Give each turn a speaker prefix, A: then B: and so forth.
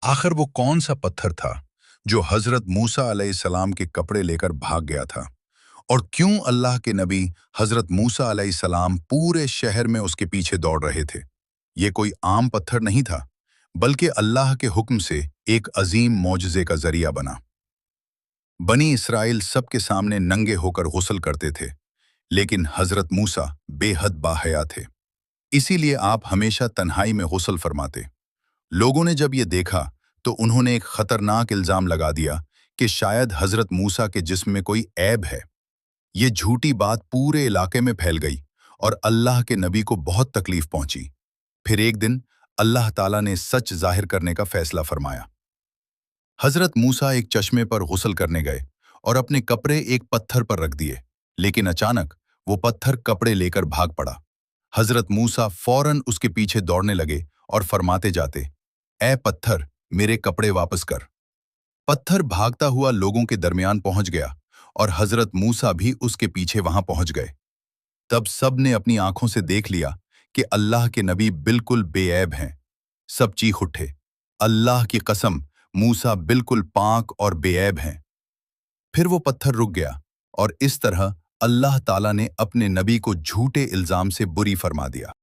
A: आखिर वो कौन सा पत्थर था जो हजरत मूसा अलैहिस्सलाम के कपड़े लेकर भाग गया था? और क्यों अल्लाह के नबी हजरत मूसा अलैहिस्सलाम पूरे शहर में उसके पीछे दौड़ रहे थे? ये कोई आम पत्थर नहीं था, बल्कि अल्लाह के हुक्म से एक अजीम मौजज़े का जरिया बना। बनी इसराइल सबके सामने नंगे होकर गुस्ल करते थे, लेकिन हजरत मूसा बेहद बाहया थे। इसीलिए आप हमेशा तन्हाई में गुस्ल फरमाते। लोगों ने जब ये देखा तो उन्होंने एक खतरनाक इल्जाम लगा दिया कि शायद हजरत मूसा के जिस्म में कोई ऐब है। ये झूठी बात पूरे इलाके में फैल गई और अल्लाह के नबी को बहुत तकलीफ पहुंची। फिर एक दिन अल्लाह ताला ने सच जाहिर करने का फैसला फरमाया। हजरत मूसा एक चश्मे पर गुस्ल करने गए और अपने कपड़े एक पत्थर पर रख दिए, लेकिन अचानक वो पत्थर कपड़े लेकर भाग पड़ा। हजरत मूसा फौरन उसके पीछे दौड़ने लगे और फरमाते जाते, ए पत्थर, मेरे कपड़े वापस कर। पत्थर भागता हुआ लोगों के दरमियान पहुंच गया और हजरत मूसा भी उसके पीछे वहां पहुंच गए। तब सब ने अपनी आंखों से देख लिया कि अल्लाह के नबी बिल्कुल बेऐब हैं। सब चीख उठे, अल्लाह की कसम, मूसा बिल्कुल पाक और बेऐब हैं। फिर वो पत्थर रुक गया और इस तरह अल्लाह ताला ने अपने नबी को झूठे इल्जाम से बुरी फरमा दिया।